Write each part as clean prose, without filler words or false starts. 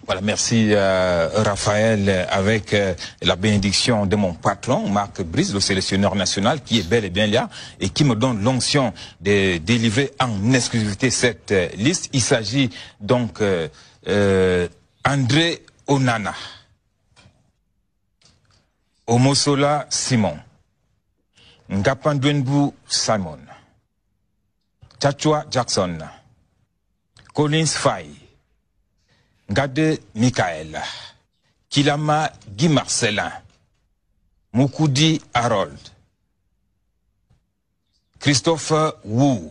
Voilà, merci Raphaël, avec la bénédiction de mon patron, Marc Brice, le sélectionneur national, qui est bel et bien là, et qui me donne l'onction de délivrer en exclusivité cette liste. Il s'agit donc André Onana, Omosola Simon, Ngapandwenbu Simon, Chachua Jackson, Collins Faye, Gade Michael, Kilama Guy Marcelin, Moukoudi Harold, Christophe Wu,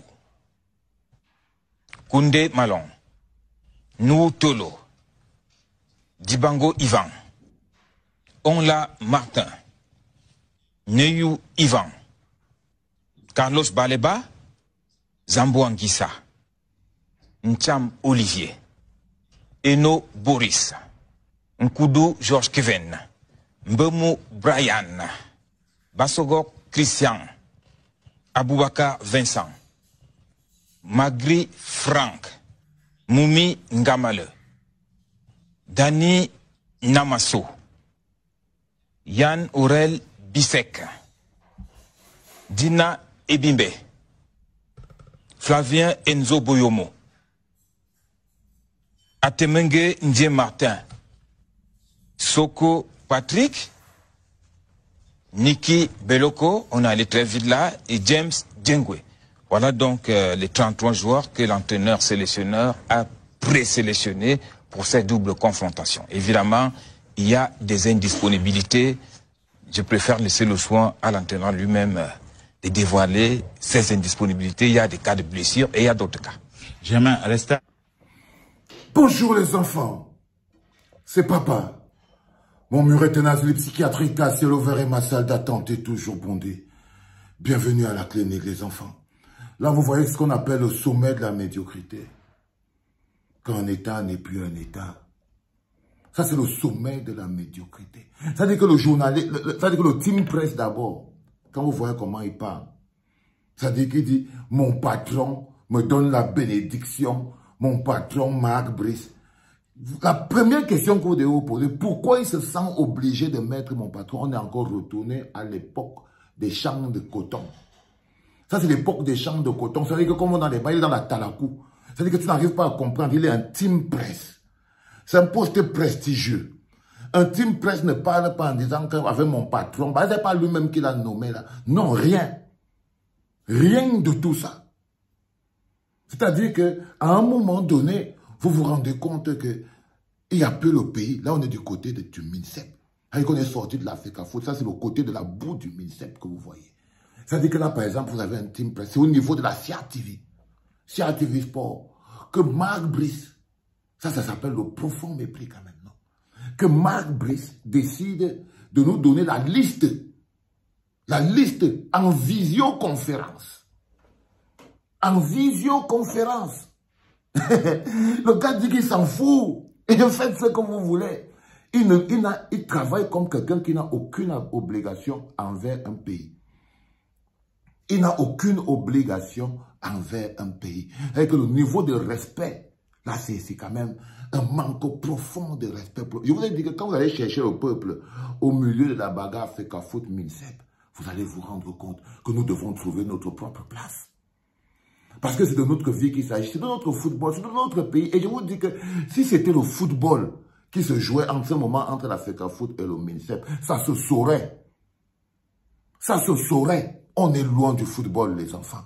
Koundé Malon, Nou Tolo, Dibango Ivan, Onla Martin, Neyou Ivan, Carlos Baleba, Zambo Anguissa, Ncham Olivier, Eno Boris, Nkoudou Georges Kevin, Mbemou Brian, Basogo Christian, Aboubakar Vincent, Magri Franck, Moumi Ngamale, Dani Namasso, Yann Aurel Bissek, Dina Ebimbe, Flavien Enzo Boyomo, Atemenge Ndie Martin, Soko Patrick, Niki Beloko, on a allé très vite là, et James Djengwe. Voilà donc les 33 joueurs que l'entraîneur sélectionneur a présélectionnés pour cette double confrontation. Évidemment, il y a des indisponibilités. Je préfère laisser le soin à l'entraîneur lui-même de dévoiler ces indisponibilités. Il y a des cas de blessure et il y a d'autres cas. Germain, reste. Bonjour les enfants, c'est papa. Mon muret tenacité psychiatrique à ciel ouvert et ma salle d'attente est toujours bondée. Bienvenue à la clinique les enfants. Là vous voyez ce qu'on appelle le sommet de la médiocrité. Quand un état n'est plus un état. Ça c'est le sommet de la médiocrité. Ça veut dire que le journaliste, ça veut dire que le team presse d'abord. Quand vous voyez comment il parle. Ça veut dire qu'il dit, mon patron me donne la bénédiction. Mon patron Marc Brice. La première question que vous devez vous poser, pourquoi il se sent obligé de mettre mon patron? On est encore retourné à l'époque des champs de coton. Ça, c'est l'époque des champs de coton. Ça veut dire que comme on dans les bas, il est dans la talakou. Ça veut dire que tu n'arrives pas à comprendre. Il est un team presse. C'est un poste prestigieux. Un team presse ne parle pas en disant qu'avec mon patron, bah, c'est pas lui-même qui l'a nommé là. Non, rien. Rien de tout ça. C'est-à-dire qu'à un moment donné, vous vous rendez compte qu'il y a peu le pays. Là, on est du côté du MINSEP. On est sorti de l'Africa Foot. Ça, c'est le côté de la boue du MINSEP que vous voyez. C'est-à-dire que là, par exemple, vous avez un team press. C'est au niveau de la CRTV. CRTV Sport. Que Marc Brice, ça s'appelle le profond mépris quand même, non? Que Marc Brice décide de nous donner la liste en visioconférence. En visioconférence. Le gars dit qu'il s'en fout. Et faites ce que vous voulez. Il travaille comme quelqu'un qui n'a aucune obligation envers un pays. Il n'a aucune obligation envers un pays. Avec le niveau de respect, là c'est quand même un manque profond de respect. Je vous ai dit que quand vous allez chercher le peuple au milieu de la bagarre Africa Foot MINSEP, vous allez vous rendre compte que nous devons trouver notre propre place. Parce que c'est de notre vie qu'il s'agit, c'est de notre football, c'est de notre pays. Et je vous dis que si c'était le football qui se jouait en ce moment entre l'Africa Foot et le MINSEP, ça se saurait. Ça se saurait. On est loin du football, les enfants.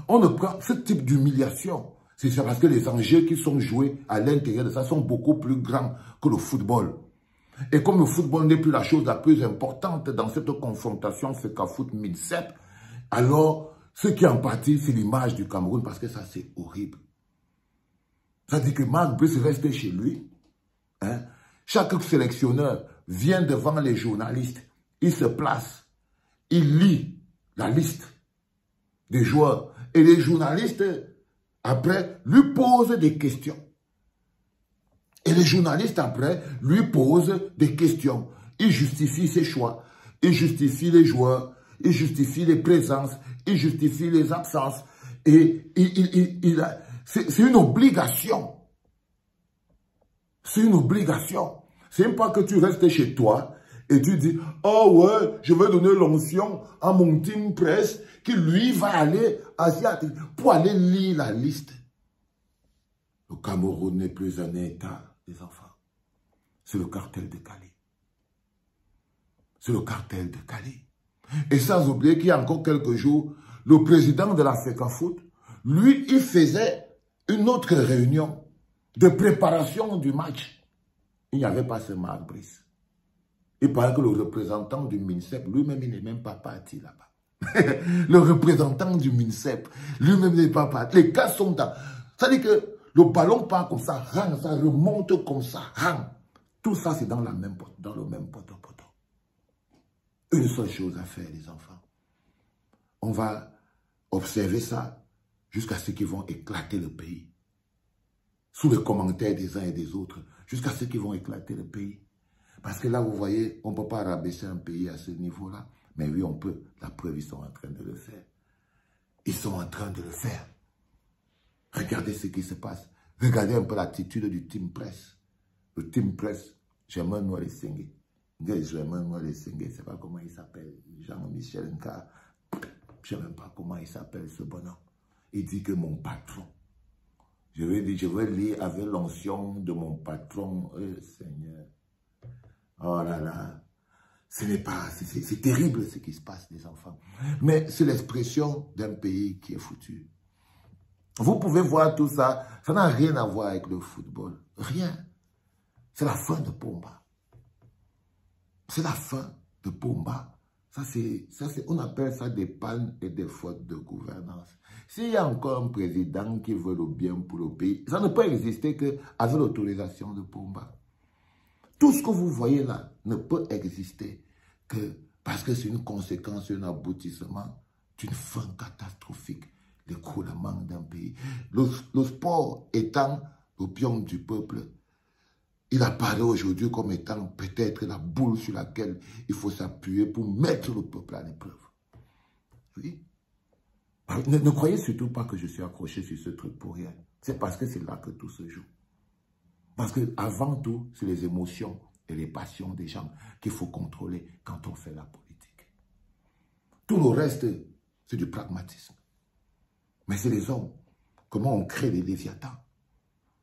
On ne prend ce type d'humiliation. C'est parce que les enjeux qui sont joués à l'intérieur de ça sont beaucoup plus grands que le football. Et comme le football n'est plus la chose la plus importante dans cette confrontation Africa Foot MINSEP, alors ce qui en partie, c'est l'image du Cameroun, parce que ça, c'est horrible. Ça dit que Marc Brice reste chez lui. Hein? Chaque sélectionneur vient devant les journalistes. Il se place. Il lit la liste des joueurs. Et les journalistes, après, lui posent des questions. Et les journalistes, après, lui posent des questions. Il justifie ses choix. Il justifie les joueurs. Il justifie les présences, il justifie les absences. Et c'est une obligation. C'est une obligation. C'est même pas que tu restes chez toi et tu dis, oh ouais, je vais donner l'onction à mon team presse qui lui va aller asiatique pour aller lire la liste. Le Cameroun n'est plus un État, les enfants. C'est le cartel de Cali. C'est le cartel de Cali. Et sans oublier qu'il y a encore quelques jours, le président de la FECAFOOT, lui, il faisait une autre réunion de préparation du match. Il n'y avait pas ce Marc Brice. Il paraît que le représentant du MINSEP, lui-même, il n'est même pas parti là-bas. Le représentant du MINSEP, lui-même n'est pas parti. Les cas sont dans... C'est-à-dire que le ballon part comme ça, rang, ça remonte comme ça, rang. Tout ça, c'est dans le même poteau. Une seule chose à faire, les enfants. On va observer ça jusqu'à ce qu'ils vont éclater le pays. Sous les commentaires des uns et des autres, jusqu'à ce qu'ils vont éclater le pays. Parce que là, vous voyez, on ne peut pas rabaisser un pays à ce niveau-là. Mais oui, on peut. La preuve, ils sont en train de le faire. Ils sont en train de le faire. Regardez ce qui se passe. Regardez un peu l'attitude du Team Press. Le Team Press, j'aimerais nous les signer. Je ne sais pas comment il s'appelle. Jean-Michel Nka. Je ne sais même pas comment il s'appelle ce bonhomme. Il dit que mon patron. Je vais lire avec l'onction de mon patron. Seigneur. Oh là là. Ce n'est pas... C'est terrible ce qui se passe, les enfants. Mais c'est l'expression d'un pays qui est foutu. Vous pouvez voir tout ça. Ça n'a rien à voir avec le football. Rien. C'est la fin de Pomba. C'est la fin de Pomba. On appelle ça des pannes et des fautes de gouvernance. S'il y a encore un président qui veut le bien pour le pays, ça ne peut exister qu'avec l'autorisation de Pomba. Tout ce que vous voyez là ne peut exister que parce que c'est une conséquence, un aboutissement d'une fin catastrophique, l'écroulement d'un pays. Le sport étant l'opium du peuple, il apparaît aujourd'hui comme étant peut-être la boule sur laquelle il faut s'appuyer pour mettre le peuple à l'épreuve. Oui. Ne croyez surtout pas que je suis accroché sur ce truc pour rien. C'est parce que c'est là que tout se joue. Parce qu'avant tout, c'est les émotions et les passions des gens qu'il faut contrôler quand on fait la politique. Tout le reste, c'est du pragmatisme. Mais c'est les hommes. Comment on crée les léviathans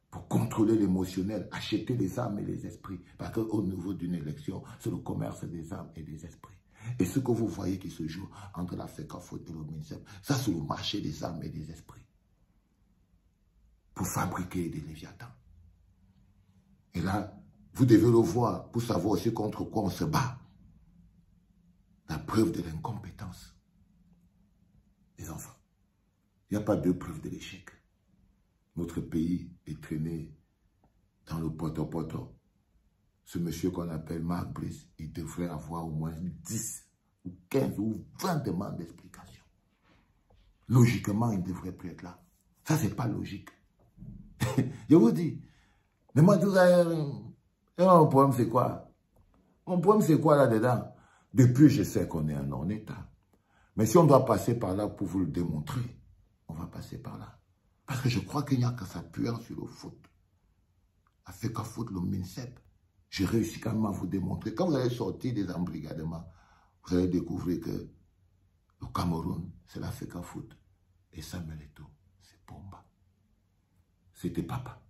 pour contrôler l'émotionnel, acheter les âmes et les esprits. Parce qu'au niveau d'une élection, c'est le commerce des âmes et des esprits. Et ce que vous voyez qui se joue entre la FECAFOOT et le MINSEP, ça c'est le marché des âmes et des esprits. Pour fabriquer des léviathans. Et là, vous devez le voir pour savoir aussi contre quoi on se bat. La preuve de l'incompétence des enfants. Il n'y a pas de preuve de l'échec. Notre pays est traîné dans le poto-poto. Ce monsieur qu'on appelle Marc Brice, il devrait avoir au moins 10 ou 15 ou 20 demandes d'explication. Logiquement, il ne devrait plus être là. Ça, c'est pas logique. Je vous dis, mais moi, tout ça, mon problème, c'est quoi? Mon problème, c'est quoi là-dedans? Depuis, je sais qu'on est un non-État. Mais si on doit passer par là pour vous le démontrer, on va passer par là. Parce que je crois qu'il n'y a qu'à s'appuyer sur le foot. La FECAFOOT, le MINSEP. J'ai réussi quand même à vous démontrer. Quand vous allez sortir des embrigadements, vous allez découvrir que le Cameroun, c'est la FECAFOOT. Et Samuel Eto'o, c'est Pomba. C'était papa.